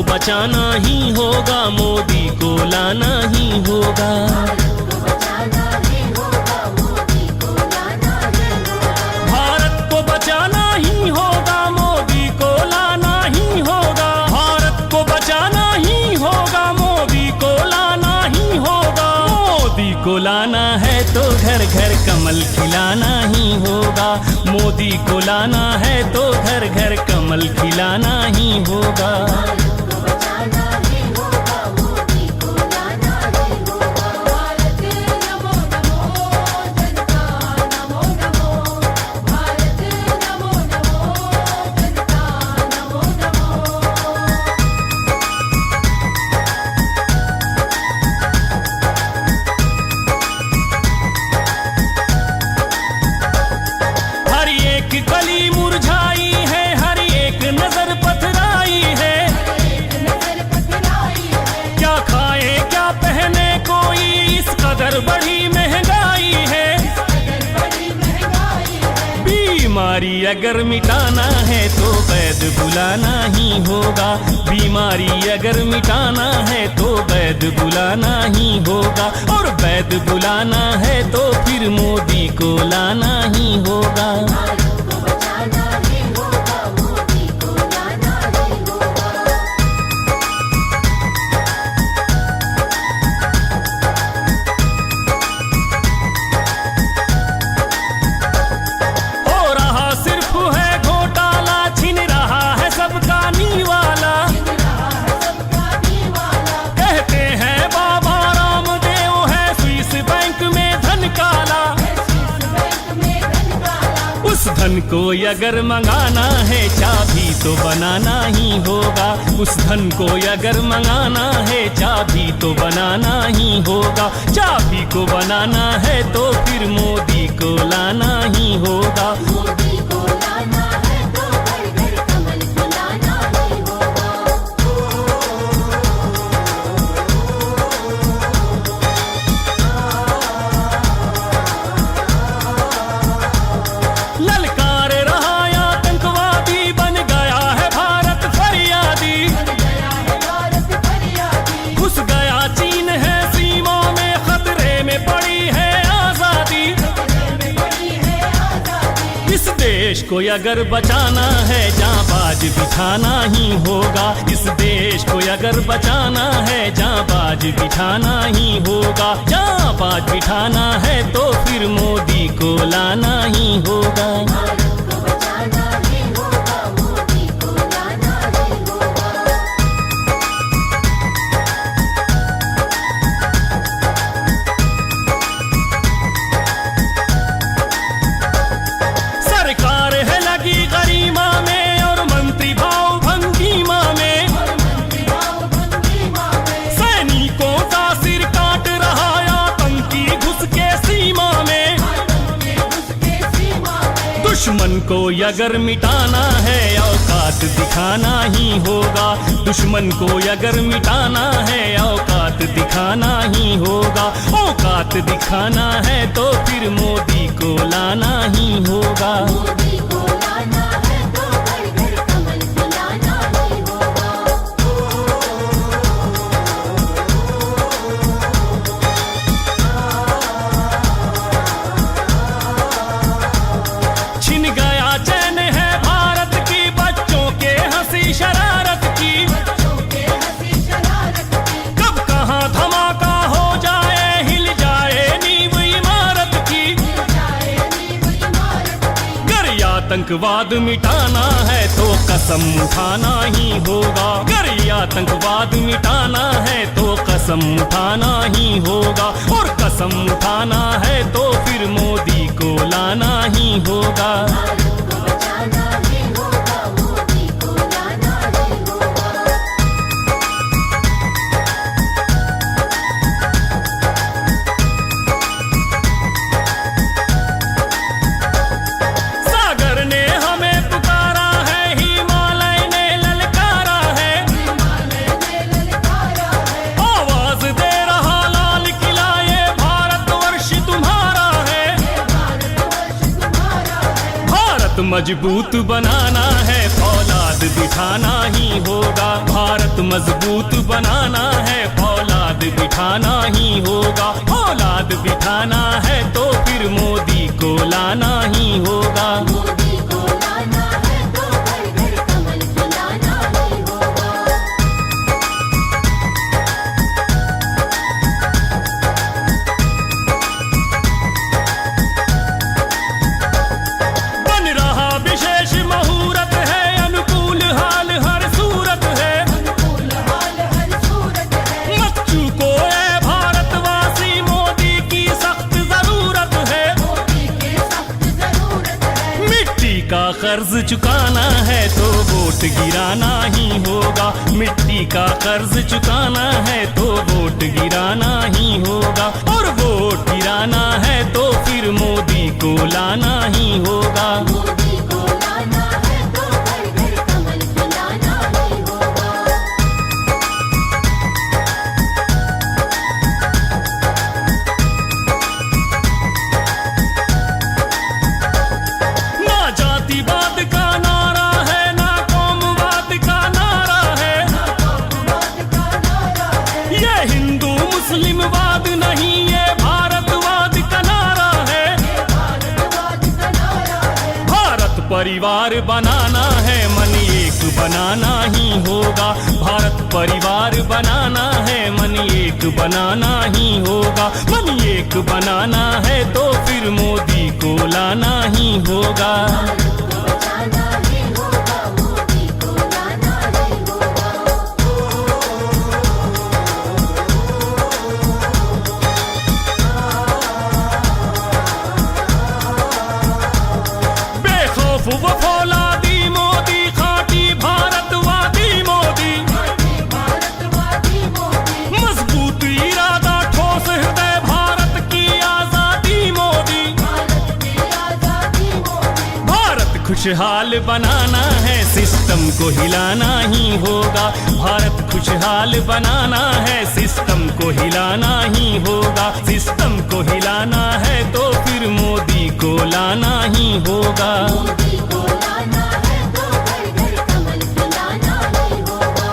को बचाना ही होगा, मोदी को लाना ही होगा। भारत को बचाना ही होगा, मोदी को लाना ही होगा। भारत को बचाना ही होगा, मोदी को लाना ही होगा। मोदी को लाना है तो घर घर कमल खिलाना ही होगा। मोदी को लाना है तो घर घर कमल खिलाना ही होगा। कली मुरझाई है, हर एक नजर पथराई है। क्या खाए क्या पहने कोई, इस कदर बड़ी महंगाई है। बीमारी अगर मिटाना है तो वैद्य बुलाना ही होगा। बीमारी अगर मिटाना है तो वैद्य बुलाना ही होगा। और वैद्य बुलाना है तो फिर मोदी को लाना ही होगा। उस धन को अगर मंगाना है चाबी तो बनाना ही होगा। उस धन को अगर मंगाना है चाबी तो बनाना ही होगा। चाबी को बनाना है तो फिर मोदी को लाना ही होगा। देश को अगर बचाना है जांबाज बिठाना ही होगा। इस देश को अगर बचाना है जांबाज बिठाना ही होगा। जांबाज बिठाना है तो फिर मोदी को लाना ही होगा। दुश्मन को अगर मिटाना है औकात दिखाना ही होगा। दुश्मन को अगर मिटाना है औकात दिखाना ही होगा। औकात दिखाना है तो फिर मोदी को लाना ही होगा। शरारत की कब कहां धमाका हो जाए, हिल जाए नींव इमारत की। गर आतंकवाद मिटाना है तो कसम उठाना ही होगा। गर आतंकवाद मिटाना है तो कसम उठाना ही होगा। और कसम उठाना है तो फिर मोदी को लाना ही होगा। मजबूत बनाना है, फौलाद बिठाना ही होगा। भारत मजबूत बनाना है, औलाद बिठाना ही होगा। औलाद बिठाना है तो फिर मोदी को लाना ही होगा। मोदी को लाना है तो घर घर कमल खिलाना ही होगा। बन रहा विशेष मुहूर्त है, अनुकूल हाल हर सूरत है। अनुकूल हाल हर सूरत है। मत चूको ऐ भारतवासी, मोदी की सख्त जरूरत है। मोदी की सख्त जरूरत है। मिट्टी का कर्ज चुकाना है तो वोट गिराना ही होगा। मिट्टी का कर्ज चुकाना है तो वोट गिराना ही होगा। और वोट गिराना है तो फिर मोदी को लाना ही होगा। मोदी को लाना है तो घर घर कमल खिलाना ही होगा। ना जातिवाद का नारा है, ना कौमवाद का नारा है। कौमवाद का नारा है। ये हिंदू मुस्लिमवाद नहीं, ये भारतवाद का नारा है। भारतवाद का नारा है। भारत परिवार बनाना है, मन एक बनाना ही होगा। भारत परिवार बनाना है, मन एक बनाना ही होगा। मन एक बनाना है तो फिर मोदी को लाना ही होगा। भारत को बचाना ही होगा। मोदी को लाना ही होगा। बेखौफ व फौलादी मोदी, खाटी भारतवादी मोदी। भारतवादी मोदी। मजबूत इरादा, ठोस हृदय, भारत की आजादी मोदी। भारत की आजादी मोदी। भारत खुशहाल बनाना है, सिस्टम को हिलाना ही होगा। भारत खुशहाल बनाना है, सिस्टम को हिलाना ही होगा। सिस्टम को हिलाना है तो फिर मोदी को लाना ही होगा। मोदी को लाना है तो घर घर कमल खिलाना ही होगा।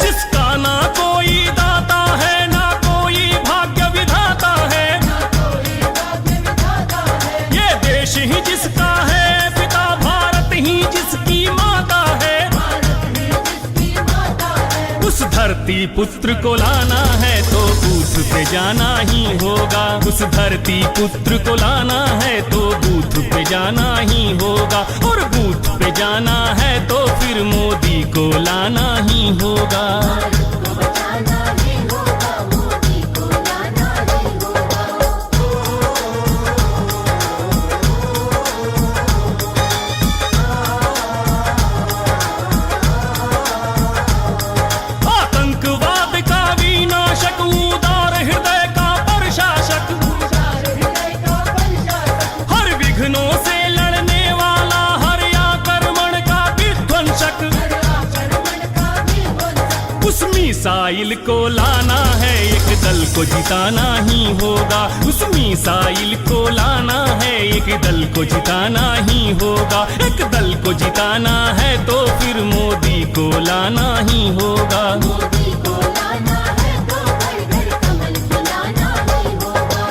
जिसका ना कोई दाता है, ना कोई भाग्य विधाता है। कोई भाग्य विधाता है। ये देश ही जिसका है पिता, भारत ही जिसकी माता है। भारत ही जिसकी माता है। उस धरती पुत्र को लाना है तो बूथ पे जाना ही होगा। उस धरती पुत्र को लाना है तो बूथ पे जाना ही होगा। और बूथ पे जाना है तो फिर मोदी को लाना ही होगा। भारत को बचाना ही होगा। मोदी को लाना ही होगा। आतंकवाद का विनाशक, उदार हृदय का प्रशासक। उदार हृदय का प्रशासक। हर विघ्नों से लड़ने वाला, हर आक्रमण का विध्वंसक। हर आक्रमण का विध्वंसक। उस मिसाइल को लाना है, एक दल को जिताना ही होगा। उस मिसाइल को लाना है, एक दल को जिताना ही होगा। एक दल को जिताना है तो फिर मोदी को लाना ही होगा। मोदी को लाना है तो घर घर कमल खिलाना ही होगा।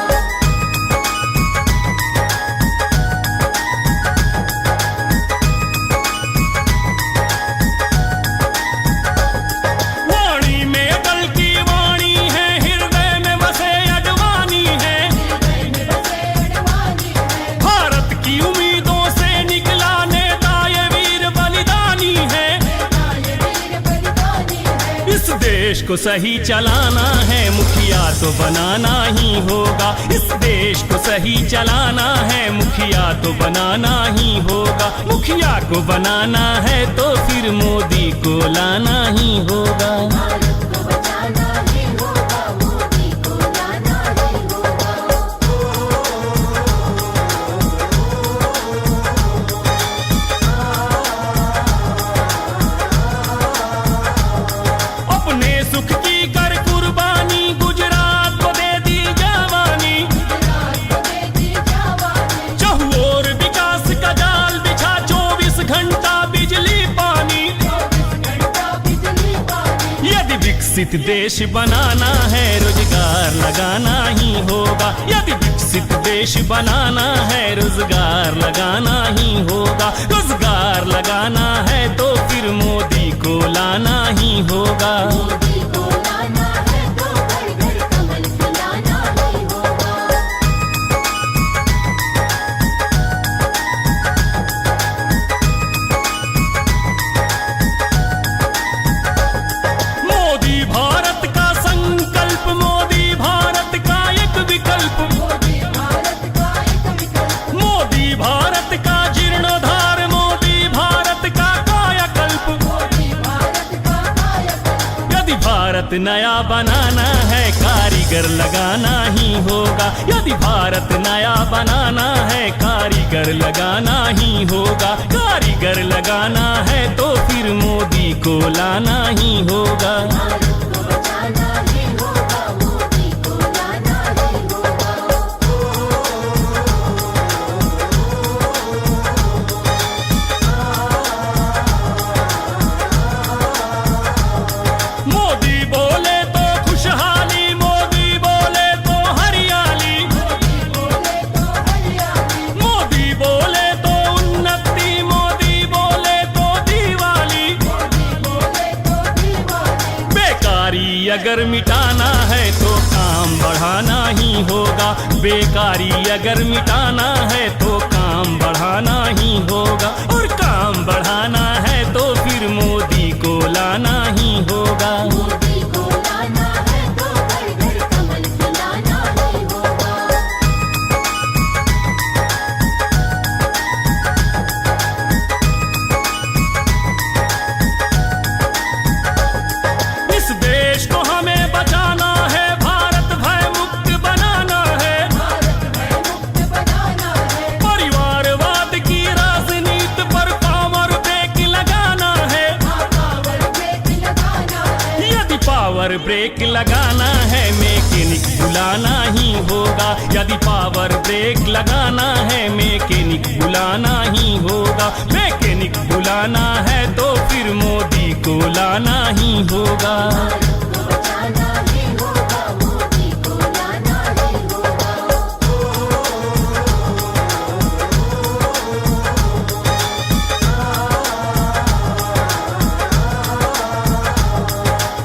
वाणी में अटल की वाणी है, हृदय में बसे अडवाणी है। हृदय में बसे अडवाणी है। भारत की उम्मीदों से निकला नेता, ये वीर बलिदानी है। ये वीर बलिदानी है। इस देश को सही चलाना है, मुखिया तो बनाना ही होगा। इस देश को सही चलाना है, मुखिया तो बनाना ही होगा। मुखिया को बनाना है तो फिर मोदी को लाना ही होगा। भारत को बचाना ही होगा। मोदी को लाना ही होगा। अपने सुख की कर कुर्बानी, गुजरात विकसित देश बनाना है, रोजगार लगाना ही होगा। यदि विकसित देश बनाना है, रोजगार लगाना ही होगा। रोजगार लगाना है तो फिर मोदी को लाना ही होगा। मोदी को लाना है तो घर घर कमल खिलाना ही होगा। मोदी भारत का संकल्प, मोदी भारत का एक विकल्प, मोदी भारत का एक विकल्प, मोदी भारत का जीर्णोद्धार, मोदी भारत का कायाकल्प। मोदी भारत का कायाकल्प। यदि भारत नया बनाना है, कारीगर लगाना ही होगा। यदि भारत नया बनाना है, कारीगर लगाना ही होगा। कारीगर लगाना है तो फिर मोदी को लाना ही होगा। भारत को बचाना ही होगा, मोदी को लाना ही होगा। मोदी बोले तो खुशहाली, मोदी बोले तो हरियाली, मोदी बोले तो हरियाली, मोदी बोले तो उन्नति, मोदी बोले तो दिवाली। मोदी बोले तो दीवानी। बेकारी अगर मिटाना है तो काम बढ़ाना ही होगा। बेकारी अगर मिटाना है तो काम बढ़ाना ही होगा। और काम बढ़ाना है तो फिर मोदी को लाना ही होगा। मोदी को लाना है तो घर घर कमल खिलाना ही होगा। इस देश को हमें बचाना है, भारत भय मुक्त बनाना है। भारत भय मुक्त बनाना है। परिवारवाद की राजनीति पर पावर ब्रेक लगाना है। पावर ब्रेक लगाना है। यदि पावर ब्रेक लगाना है, मैकेनिक बुलाना ही होगा। यदि पावर ब्रेक लगाना है, मैकेनिक बुलाना ही होगा। मैकेनिक बुलाना है तो फिर मोदी को लाना ही होगा। भारत को बचाना ही होगा, मोदी को लाना ही होगा।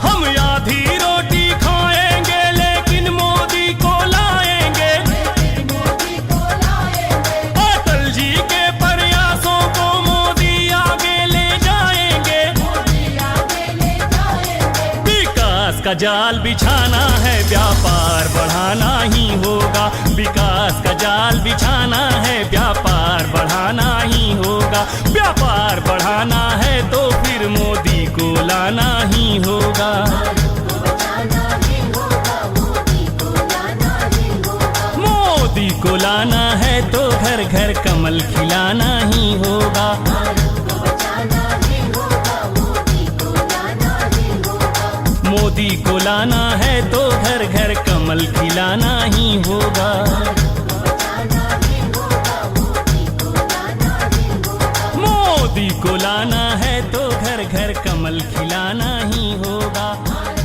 हम आधी रोटी खाएंगे लेकिन मोदी को लाएंगे। लेकिन मोदी को लाएंगे। अटल जी के प्रयासों को मोदी आगे ले जाएंगे। मोदी आगे ले जाएंगे। विकास का जाल बिछाना है, व्यापार बढ़ाना ही होगा। विकास का जाल बिछाना है, व्यापार बढ़ाना ही होगा। व्यापार बढ़ाना है तो फिर मोदी को लाना ही होगा। भारत को बचाना ही होगा, मोदी को लाना ही होगा। मोदी को लाना है तो घर घर कमल खिलाना ही होगा। भारत को बचाना ही होगा, मोदी को लाना ही होगा। मोदी को लाना है तो घर घर कमल खिलाना ही होगा। भारत को बचाना ही होगा, मोदी को लाना ही होगा। मोदी को लाना है तो घर घर कमल खिलाना ही होगा। भारत